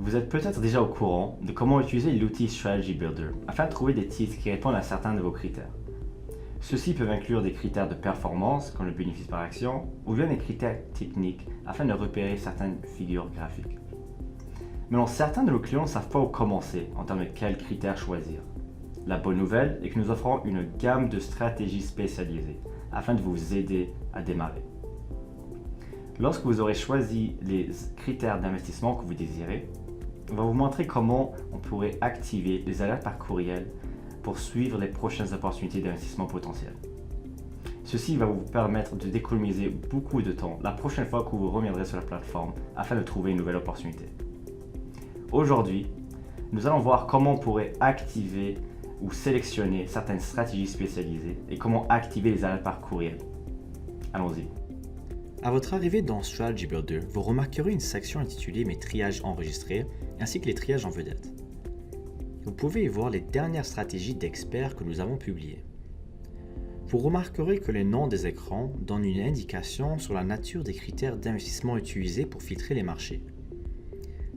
Vous êtes peut-être déjà au courant de comment utiliser l'outil Strategy Builder afin de trouver des titres qui répondent à certains de vos critères. Ceux-ci peuvent inclure des critères de performance, comme le bénéfice par action, ou bien des critères techniques afin de repérer certaines figures graphiques. Maintenant, certains de nos clients ne savent pas où commencer en termes de quels critères choisir. La bonne nouvelle est que nous offrons une gamme de stratégies spécialisées afin de vous aider à démarrer. Lorsque vous aurez choisi les critères d'investissement que vous désirez, on va vous montrer comment on pourrait activer les alertes par courriel pour suivre les prochaines opportunités d'investissement potentielles. Ceci va vous permettre d'économiser beaucoup de temps la prochaine fois que vous reviendrez sur la plateforme afin de trouver une nouvelle opportunité. Aujourd'hui, nous allons voir comment on pourrait activer ou sélectionner certaines stratégies spécialisées et comment activer les alertes par courriel. Allons-y. À votre arrivée dans Strategy Builder, vous remarquerez une section intitulée Mes triages enregistrés ainsi que les triages en vedette. Vous pouvez y voir les dernières stratégies d'experts que nous avons publiées. Vous remarquerez que les noms des écrans donnent une indication sur la nature des critères d'investissement utilisés pour filtrer les marchés.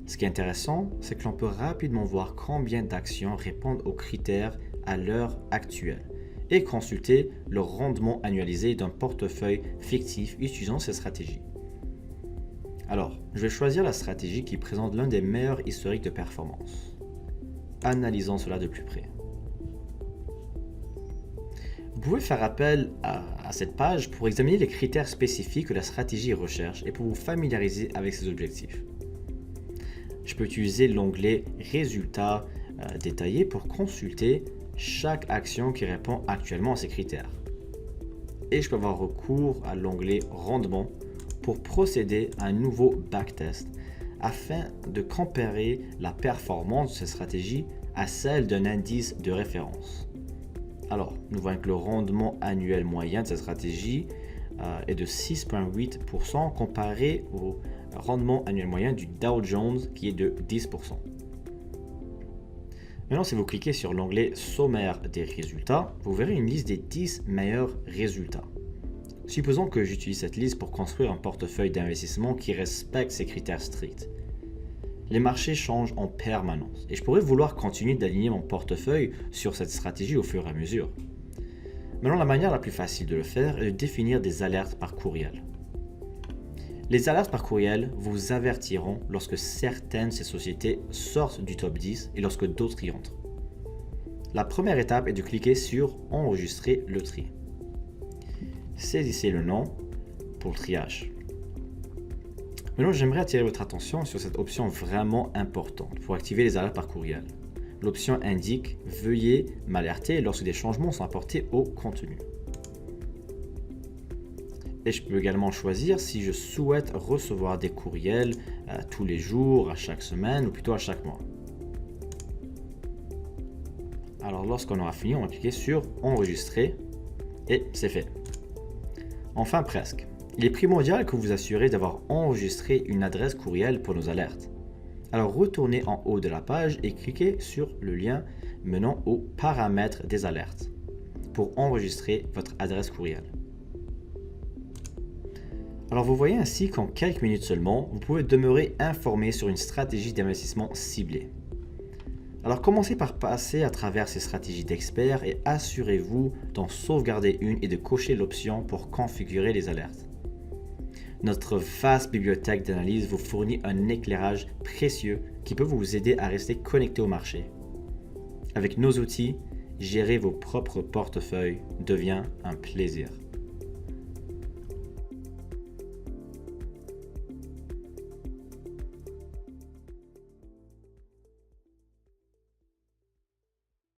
Ce qui est intéressant, c'est que l'on peut rapidement voir combien d'actions répondent aux critères à l'heure actuelle et consulter le rendement annualisé d'un portefeuille fictif utilisant ces stratégies. Alors, je vais choisir la stratégie qui présente l'un des meilleurs historiques de performance. Analysons cela de plus près. Vous pouvez faire appel à cette page pour examiner les critères spécifiques que la stratégie recherche et pour vous familiariser avec ses objectifs. Je peux utiliser l'onglet Résultats détaillés pour consulter chaque action qui répond actuellement à ces critères. Et je peux avoir recours à l'onglet Rendement pour procéder à un nouveau backtest afin de comparer la performance de cette stratégie à celle d'un indice de référence. Alors, nous voyons que le rendement annuel moyen de cette stratégie est de 6,8% comparé au rendement annuel moyen du Dow Jones qui est de 10%. Maintenant, si vous cliquez sur l'onglet Sommaire des résultats, vous verrez une liste des 10 meilleurs résultats. Supposons que j'utilise cette liste pour construire un portefeuille d'investissement qui respecte ces critères stricts. Les marchés changent en permanence et je pourrais vouloir continuer d'aligner mon portefeuille sur cette stratégie au fur et à mesure. Maintenant, la manière la plus facile de le faire est de définir des alertes par courriel. Les alertes par courriel vous avertiront lorsque certaines de ces sociétés sortent du top 10 et lorsque d'autres y entrent. La première étape est de cliquer sur « Enregistrer le tri ». Saisissez le nom pour le triage. Maintenant, j'aimerais attirer votre attention sur cette option vraiment importante pour activer les alertes par courriel. L'option indique « Veuillez m'alerter lorsque des changements sont apportés au contenu ». Et je peux également choisir si je souhaite recevoir des courriels tous les jours, à chaque semaine ou plutôt à chaque mois. Alors lorsqu'on aura fini, on va cliquer sur Enregistrer et c'est fait. Enfin presque. Il est primordial que vous vous assurez d'avoir enregistré une adresse courriel pour nos alertes. Alors retournez en haut de la page et cliquez sur le lien menant aux paramètres des alertes pour enregistrer votre adresse courriel. Alors vous voyez ainsi qu'en quelques minutes seulement, vous pouvez demeurer informé sur une stratégie d'investissement ciblée. Alors commencez par passer à travers ces stratégies d'experts et assurez-vous d'en sauvegarder une et de cocher l'option pour configurer les alertes. Notre vaste bibliothèque d'analyse vous fournit un éclairage précieux qui peut vous aider à rester connecté au marché. Avec nos outils, gérer vos propres portefeuilles devient un plaisir.